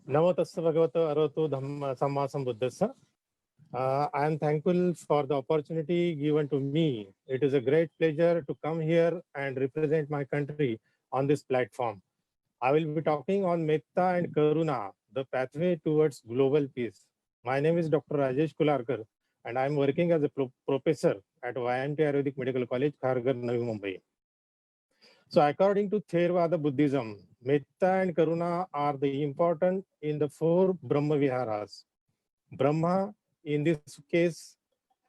Namo tassa bhagavato arahato dhamma samma sambuddhassa. I am thankful for the opportunity given to me. It is a great pleasure to come here and represent my country on this platform. I will be talking on Metta and Karuna, the pathway towards global peace. My name is Dr. Rajesh Kularkar, and I am working as a professor at YMT Ayurvedic Medical College, Kharghar, Navi Mumbai. So according to Theravada Buddhism, Metta and Karuna are the important in the four Brahma Viharas. Brahma, in this case,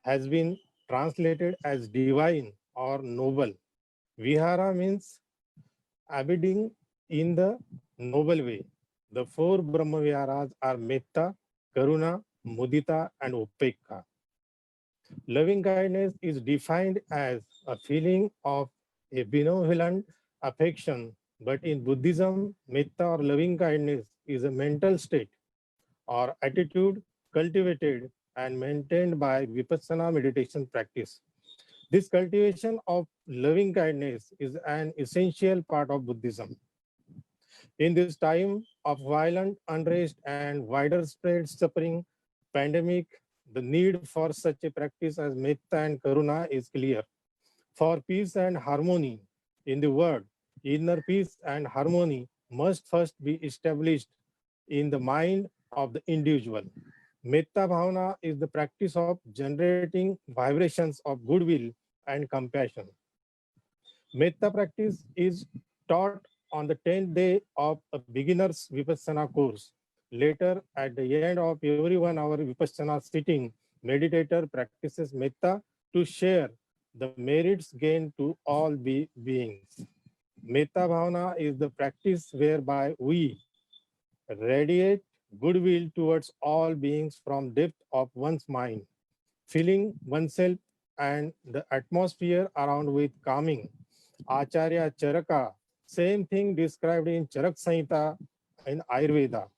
has been translated as divine or noble. Vihara means abiding in the noble way. The four Brahma Viharas are Metta, Karuna, Mudita, and Upekha. Loving kindness is defined as a feeling of a benevolent affection, but in Buddhism, metta or loving kindness is a mental state or attitude cultivated and maintained by vipassana meditation practice. This cultivation of loving kindness is an essential part of Buddhism. In this time of violent unrest and wider spread suffering, pandemic, the need for such a practice as metta and karuna is clear. For peace and harmony in the world, inner peace and harmony must first be established in the mind of the individual. Metta bhavana is the practice of generating vibrations of goodwill and compassion. Metta practice is taught on the 10th day of a beginner's Vipassana course. Later, at the end of every 1 hour Vipassana sitting, meditator practices Metta to share the merits gained to all beings. Metta Bhavana is the practice whereby we radiate goodwill towards all beings from depth of one's mind, filling oneself and the atmosphere around with calming. Acharya Charaka, same thing described in Charak Samhita in Ayurveda.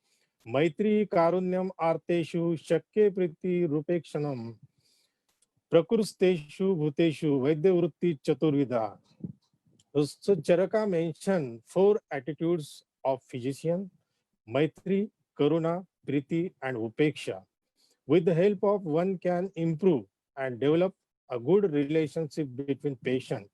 Maitri Karunyam Arteshu Shakya Priti Rupekshanam Prakursteshu Bhuteshu Vaidya Vritti Chaturvida. So Charaka mentioned four attitudes of physician: Maitri, Karuna, Priti, and Upeksha. With the help of one can improve and develop a good relationship between patient.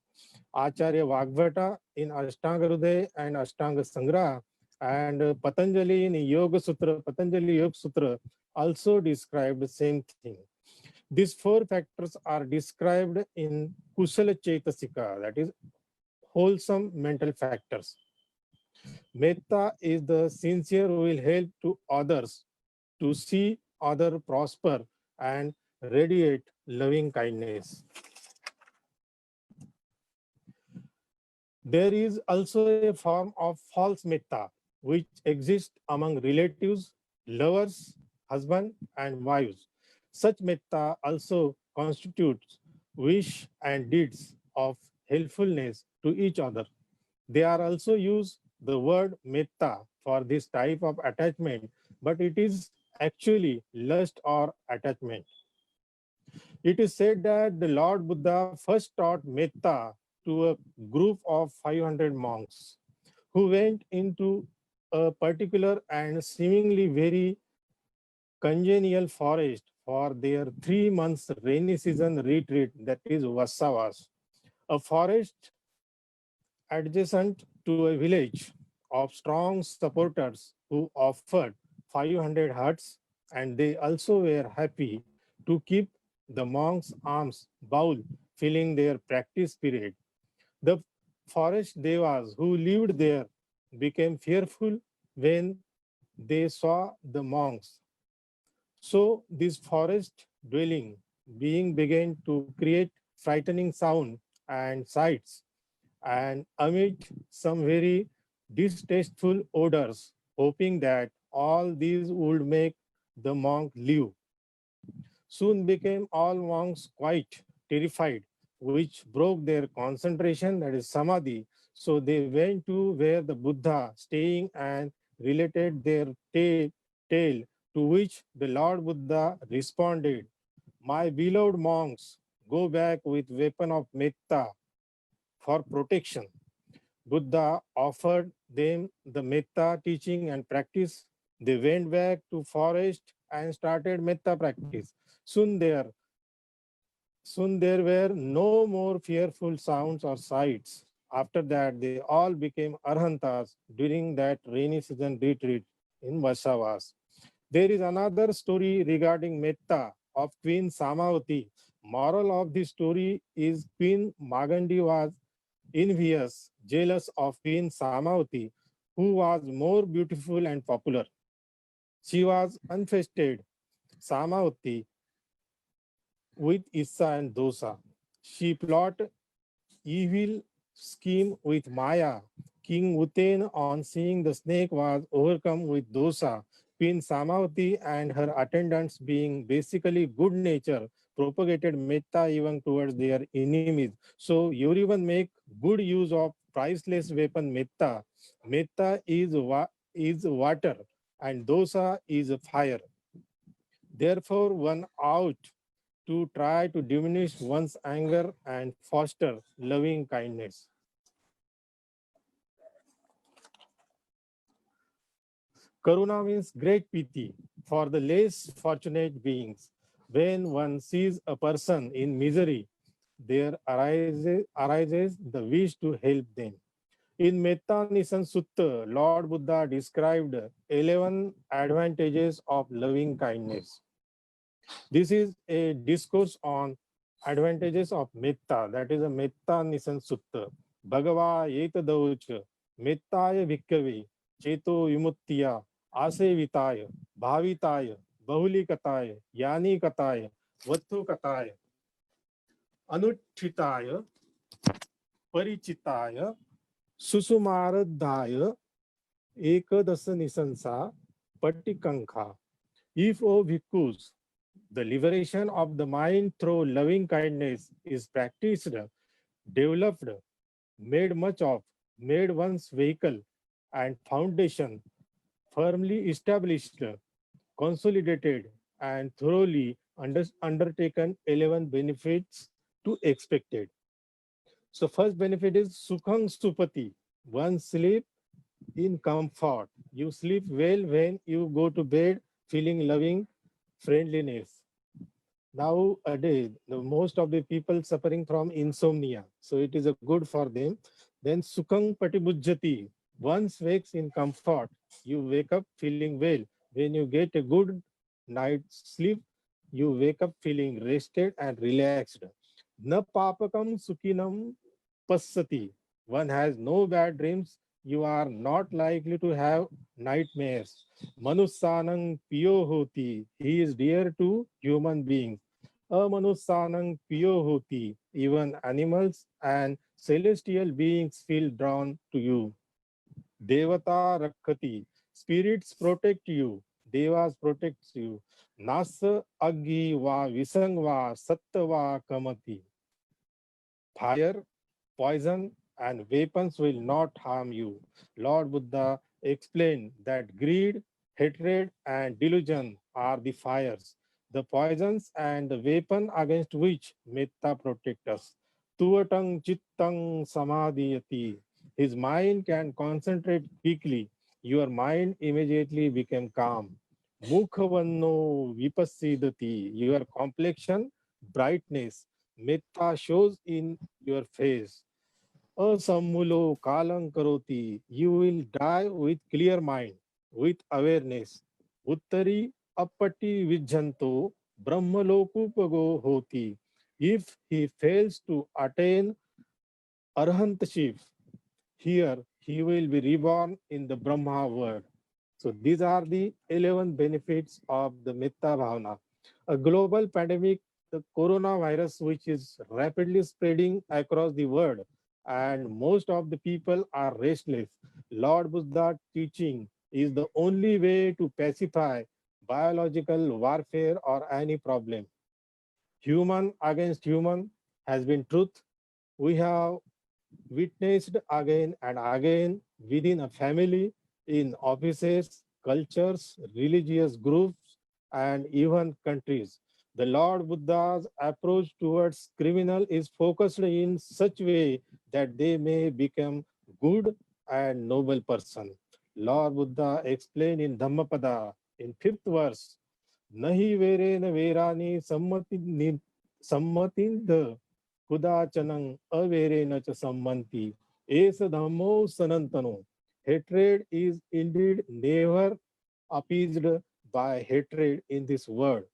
Acharya Vagbhata in Ashtanga Hriday and Ashtanga Sangraha and Patanjali in Yoga Sutra, Patanjali Yoga Sutra also described the same thing. These four factors are described in Kusala Chaitasika, that is wholesome mental factors. Metta is the sincere who will help to others to see other prosper and radiate loving kindness. There is also a form of false metta which exists among relatives, lovers, husband and wives. Such metta also constitutes wish and deeds of helpfulness to each other. They are also use the word metta for this type of attachment, but it is actually lust or attachment. It is said that the Lord Buddha first taught metta to a group of 500 monks who went into a particular and seemingly very congenial forest for their 3 months rainy season retreat, that is Vassavas, a forest adjacent to a village of strong supporters who offered 500 huts, and they also were happy to keep the monks' arms bowl filling their practice period. The forest devas who lived there became fearful when they saw the monks. So this forest dwelling being began to create frightening sound and sights, and amid some very distasteful odors, hoping that all these would make the monk leave. Soon became all monks quite terrified, which broke their concentration, that is samadhi. So they went to where the Buddha staying and related their tale, to which the Lord Buddha responded, "My beloved monks, go back with weapon of metta for protection." Buddha offered them the metta teaching and practice. They went back to forest and started metta practice. Soon there, soon there were no more fearful sounds or sights. After that, they all became arhantas during that rainy season retreat in Vasavas. There is another story regarding metta of Queen Samavati. Moral of the story is Queen Magandi was envious, jealous of Queen Samavati, who was more beautiful and popular. She was infested, Samavati, with Issa and Dosa. She plotted evil scheme with Maya. King Uten, on seeing the snake, was overcome with dosa. Queen Samavati and her attendants, being basically good nature, propagated metta even towards their enemies. So everyone make good use of priceless weapon metta. Metta is water and dosa is fire. Therefore, one ought to try to diminish one's anger and foster loving kindness. Karuna means great pity for the less fortunate beings. When one sees a person in misery, there arises the wish to help them. In Metta Nisan Sutta, Lord Buddha described 11 advantages of loving kindness. This is a discourse on advantages of metta, that is a metta nisan sutta. Bhagava etadaucha, mettaya bhikkave, cheto vimuttiya, asevitaya, bhavitaya, bahulikataya, yani kataya, vattu kataya, anuttitaya, परिचिताय सुसुमारधाय एकदश निशंसा पट्टिकंखा. If, O bhikkhus, the liberation of the mind through loving kindness is practiced, developed, made much of, made one's vehicle and foundation firmly established, consolidated, and thoroughly undertaken, 11 benefits to expected. So first benefit is Sukhang Supati. One sleep in comfort. You sleep well when you go to bed feeling loving friendliness. Nowadays, most of the people suffering from insomnia. So it is a good for them. Then Sukhang Patibujjati. Once wakes in comfort, you wake up feeling well. When you get a good night's sleep, you wake up feeling rested and relaxed. Na papakam sukhinam passati. One has no bad dreams. You are not likely to have nightmares. Manusanang piyo hoti. He is dear to human beings. Amanusanang piyo hoti. Even animals and celestial beings feel drawn to you. Devata rakhati. Spirits protect you. Devas protects you. Nasa aggi va visangva sattva kamati. Fire, poison, and weapons will not harm you. Lord Buddha explained that greed, hatred, and delusion are the fires, the poisons, and the weapon against which metta protect us. Tuvatang chittang samadhiyati. His mind can concentrate quickly. Your mind immediately became calm. Mukhavanno vipassidati. Your complexion, brightness. Metta shows in your face. Asammulo kalang karoti. You will die with clear mind, with awareness. Uttari appati vijjanto brahmalokupago hoti. If he fails to attain arhantship, here he will be reborn in the Brahma world. So these are the 11 benefits of the Metta Bhavana. A global pandemic, the coronavirus, which is rapidly spreading across the world, and most of the people are restless. Lord Buddha teaching is the only way to pacify biological warfare or any problem. Human against human has been truth. We have witnessed again and again within a family, in offices, cultures, religious groups, and even countries. The Lord Buddha's approach towards criminal is focused in such way that they may become good and noble person. Lord Buddha explained in Dhammapada in 5th verse, Nahi vere na verani sammatinda kudachanang avere na cha sammanti. Esa dhammo sanantano. Hatred is indeed never appeased by hatred in this world.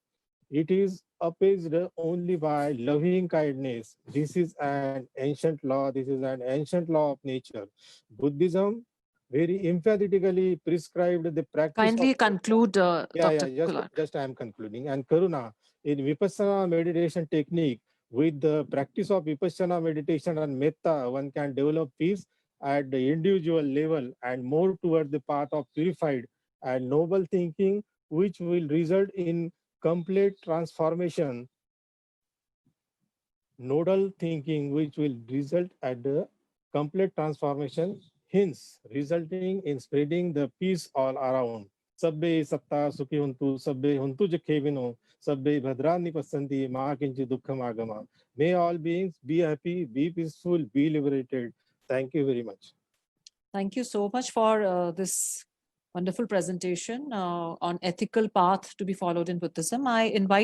It is appeased only by loving kindness. This is an ancient law. This is an ancient law of nature. Buddhism very emphatically prescribed the practice Kindly of conclude, Dr. Kulkarni. just I am concluding. And Karuna, in Vipassana meditation technique, with the practice of Vipassana meditation and Metta, one can develop peace at the individual level and more toward the path of purified and noble thinking, which will result in complete transformation, nodal thinking, which will result at the complete transformation, hence resulting in spreading the peace all around. Sabbe satta sukhi huntu, sabbe huntu jakhevino, sabbe bhadrani pasanti, ma kinchi dukkham agama. May all beings be happy, be peaceful, be liberated. Thank you very much. Thank you so much for this wonderful presentation on ethical path to be followed in Buddhism. I invite